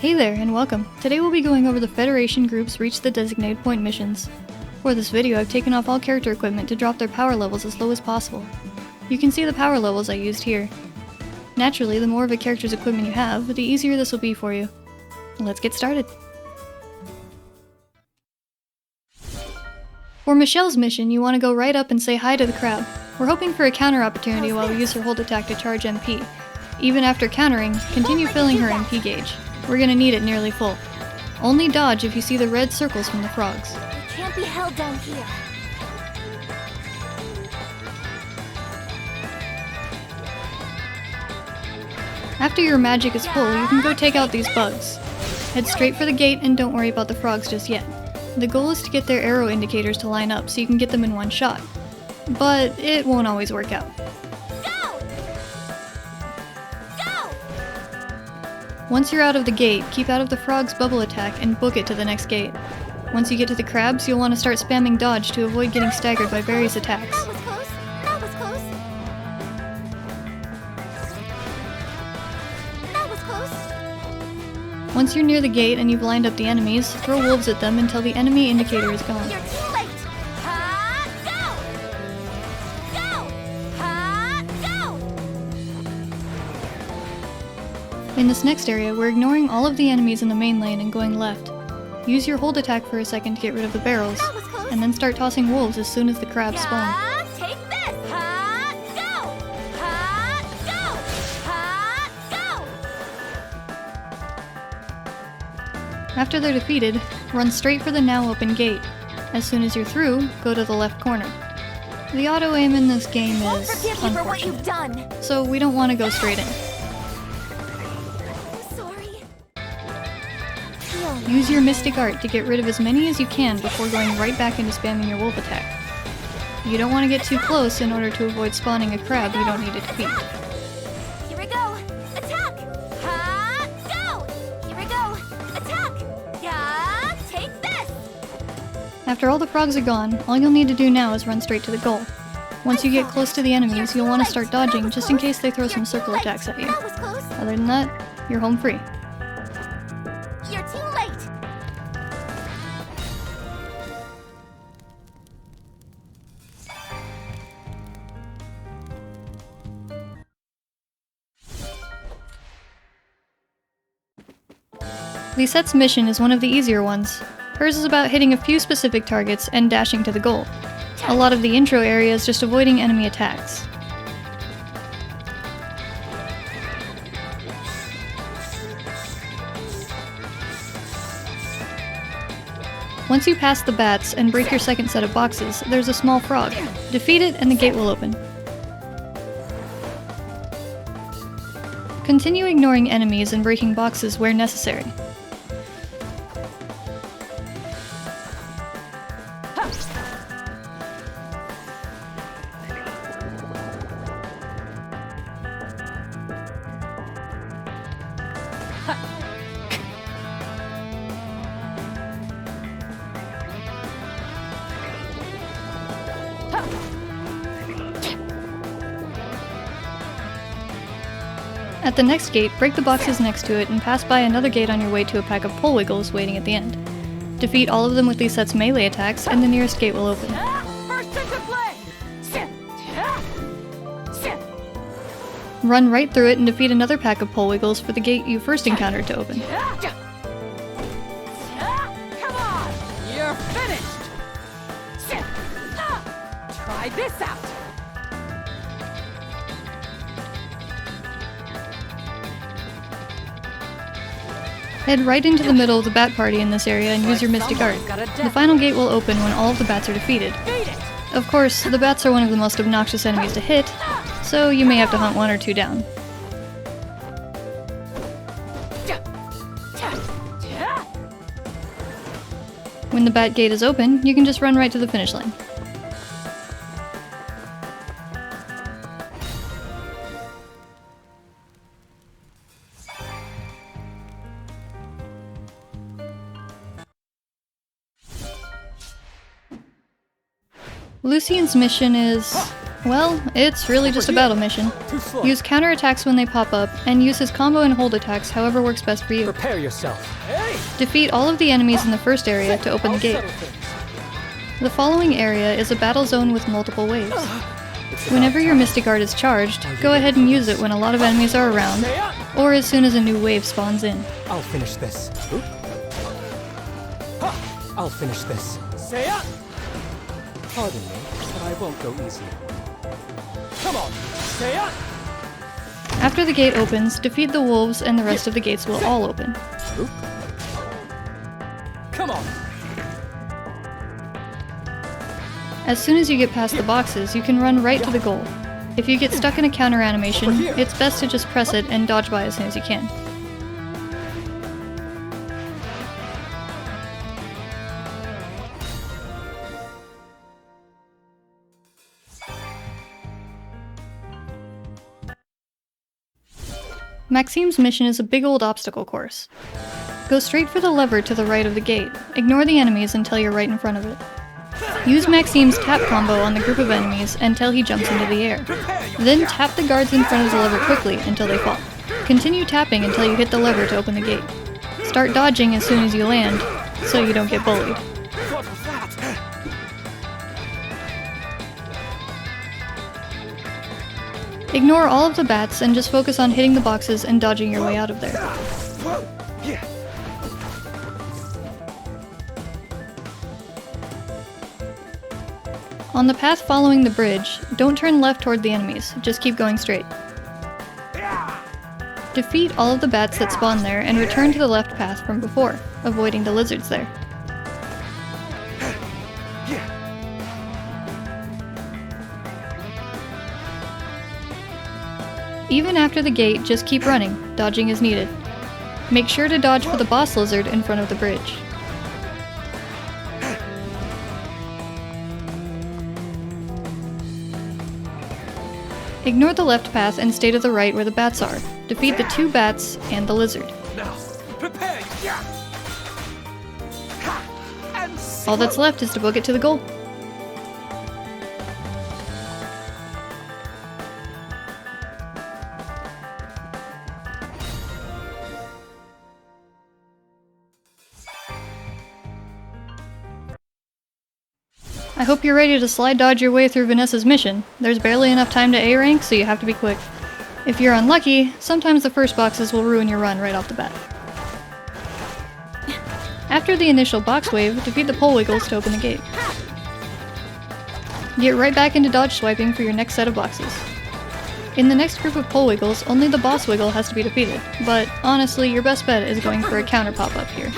Hey there, and welcome. Today we'll be going over the Federation group's Reach the Designated Point missions. For this video, I've taken off all character equipment to drop their power levels as low as possible. You can see the power levels I used here. Naturally, the more of a character's equipment you have, the easier this will be for you. Let's get started. For Michelle's mission, you want to go right up and say hi to the crowd. We're hoping for a counter opportunity while we use her hold attack to charge MP. Even after countering, continue filling her MP gauge. We're gonna need it nearly full. Only dodge if you see the red circles from the frogs. We can't be held down here. After your magic is full, you can go take out these bugs. Head straight for the gate and don't worry about the frogs just yet. The goal is to get their arrow indicators to line up so you can get them in one shot. But it won't always work out. Once you're out of the gate, keep out of the frog's bubble attack and book it to the next gate. Once you get to the crabs, you'll want to start spamming dodge to avoid getting staggered by various attacks. That was close. That was close. That was close. Once you're near the gate and you've lined up the enemies, throw wolves at them until the enemy indicator is gone. You're too late. Ha! Go! Go! Ha! Go! In this next area, we're ignoring all of the enemies in the main lane and going left. Use your hold attack for a second to get rid of the barrels, That was close. and then start tossing wolves as soon as the crabs spawn. Ha! Take this. Ha! Go! Ha! Go! Ha! Go! After they're defeated, run straight for the now open gate. As soon as you're through, go to the left corner. The auto aim in this game Won't is forgive you for what you've unfortunate, done. so we don't want to go straight in. I'm sorry. Use your Mystic Art to get rid of as many as you can before going right back into spamming your wolf attack. You don't want to get too close in order to avoid spawning a crab you don't need to defeat. Here we go. Attack. Ha! Go. Here we go. Attack. Yeah. Take this. After all the frogs are gone, all you'll need to do now is run straight to the goal. Once you get close to the enemies, you'll want to start dodging just in case they throw some circle attacks at you. That was close. Other than that, you're home free. You're too late. Lisette's mission is one of the easier ones. Hers is about hitting a few specific targets and dashing to the goal. A lot of the intro area is just avoiding enemy attacks. Once you pass the bats and break your second set of boxes, there's a small frog. Defeat it and the gate will open. Continue ignoring enemies and breaking boxes where necessary. At the next gate, break the boxes next to it and pass by another gate on your way to a pack of pole wiggles waiting at the end. Defeat all of them with Lisette's melee attacks and the nearest gate will open. First into play. Run right through it and defeat another pack of pole wiggles for the gate you first encountered to open. Come on. You're finished. Try this out. Head right into the middle of the bat party in this area and use your Mystic Art. The final gate will open when all of the bats are defeated. Of course, the bats are one of the most obnoxious enemies to hit, so you may have to hunt one or two down. When the bat gate is open, you can just run right to the finish line. Lucien's mission is Well, it's really just a battle mission. Use counterattacks when they pop up, and use his combo and hold attacks however works best for you. Prepare yourself. Hey! Defeat all of the enemies in the first area to open the gate. The following area is a battle zone with multiple waves. Whenever your Mystic Art is charged, go ahead and use it when a lot of enemies are around, or as soon as a new wave spawns in. I'll finish this. Oop. Ha! I'll finish this. Say it! Pardon me, but I won't go easy. Come on, say it! After the gate opens, defeat the wolves and the rest of the gates will all open. Oop. Come on! As soon as you get past the boxes, you can run right to the goal. If you get stuck in a counter animation, it's best to just press it and dodge by as soon as you can. Maxime's mission is a big old obstacle course. Go straight for the lever to the right of the gate. Ignore the enemies until you're right in front of it. Use Maxime's tap combo on the group of enemies until he jumps into the air. Then tap the guards in front of the lever quickly until they fall. Continue tapping until you hit the lever to open the gate. Start dodging as soon as you land, so you don't get bullied. What was that? Ignore all of the bats and just focus on hitting the boxes and dodging your way out of there. Yeah. On the path following the bridge, don't turn left toward the enemies, just keep going straight. Defeat all of the bats that spawn there and return to the left path from before, avoiding the lizards there. Even after the gate, just keep running, dodging as needed. Make sure to dodge for the boss lizard in front of the bridge. Ignore the left path and stay to the right where the bats are. Defeat the 2 bats and the lizard. Now, prepare. All that's left is to book it to the goal. I hope you're ready to slide dodge your way through Vanessa's mission. There's barely enough time to A rank, so you have to be quick. If you're unlucky, sometimes the first boxes will ruin your run right off the bat. After the initial box wave, defeat the pole wiggles to open the gate. Get right back into dodge swiping for your next set of boxes. In the next group of pole wiggles, only the boss wiggle has to be defeated, but honestly, your best bet is going for a counter pop-up here.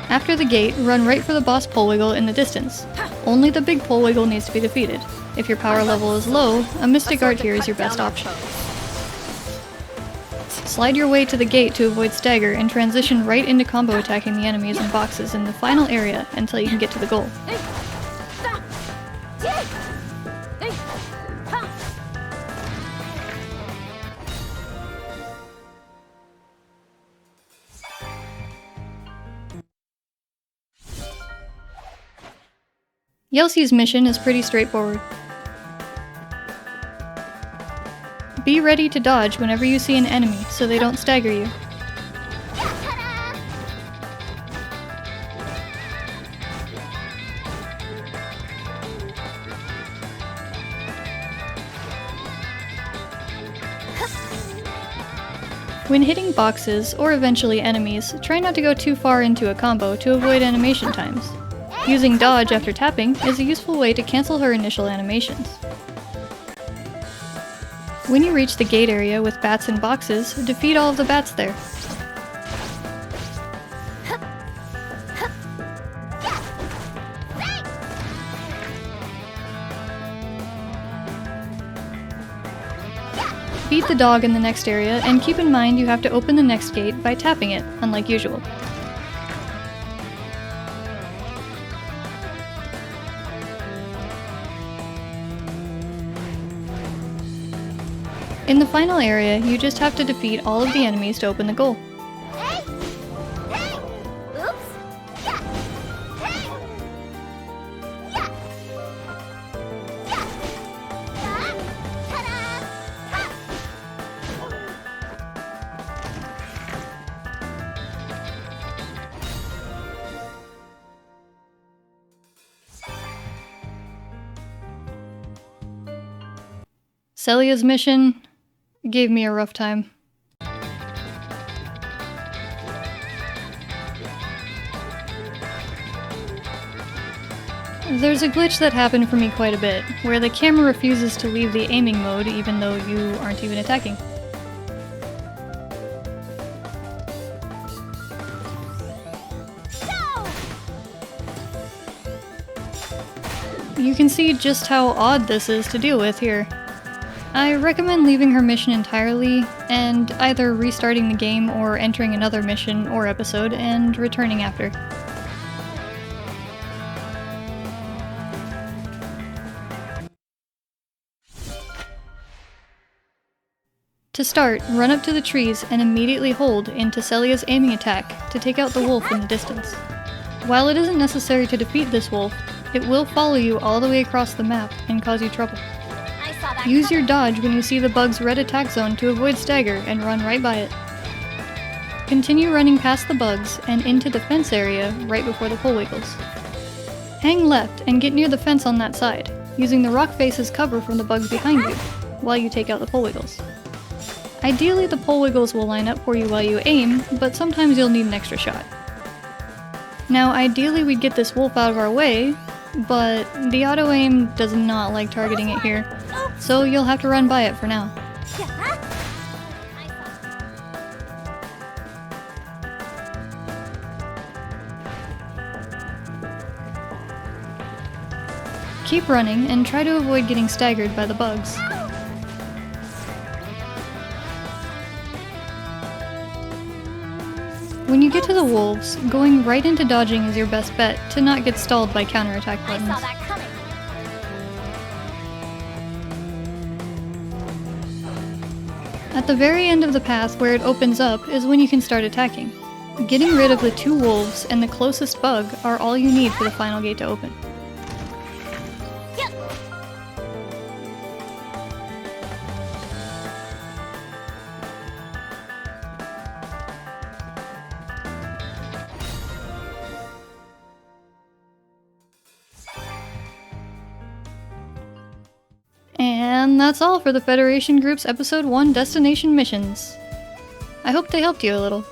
After the gate, run right for the boss pole wiggle in the distance. Only the big pole wiggle needs to be defeated. If your power level is low, a Mystic Art here is your best option. Slide your way to the gate to avoid stagger and transition right into combo attacking the enemies and boxes in the final area until you can get to the goal. Yelsy's mission is pretty straightforward. Be ready to dodge whenever you see an enemy so they don't stagger you. When hitting boxes, or eventually enemies, try not to go too far into a combo to avoid animation times. Using dodge after tapping is a useful way to cancel her initial animations. When you reach the gate area with bats and boxes, defeat all of the bats there. Beat the dog in the next area, and keep in mind you have to open the next gate by tapping it, unlike usual. In the final area, you just have to defeat all of the enemies to open the goal. Celia's mission gave me a rough time. There's a glitch that happened for me quite a bit, where the camera refuses to leave the aiming mode even though you aren't even attacking. You can see just how odd this is to deal with here. I recommend leaving her mission entirely, and either restarting the game or entering another mission or episode and returning after. To start, run up to the trees and immediately hold into Celia's aiming attack to take out the wolf in the distance. While it isn't necessary to defeat this wolf, it will follow you all the way across the map and cause you trouble. I saw that Use your coming. dodge when you see the bug's red attack zone to avoid stagger and run right by it. Continue running past the bugs and into the fence area right before the pole wiggles. Hang left and get near the fence on that side, using the rock face as cover from the bugs behind you, while you take out the pole wiggles. Ideally, the pole wiggles will line up for you while you aim, but sometimes you'll need an extra shot. Now, ideally we'd get this wolf out of our way, but the auto-aim does not like targeting it here, so you'll have to run by it for now. Keep running and try to avoid getting staggered by the bugs. When you get to the wolves, going right into dodging is your best bet to not get stalled by counterattack I buttons. saw that coming. At the very end of the path where it opens up is when you can start attacking. Getting rid of the 2 wolves and the closest bug are all you need for the final gate to open. And that's all for the Federation Group's Episode 1 Destination Missions. I hope they helped you a little.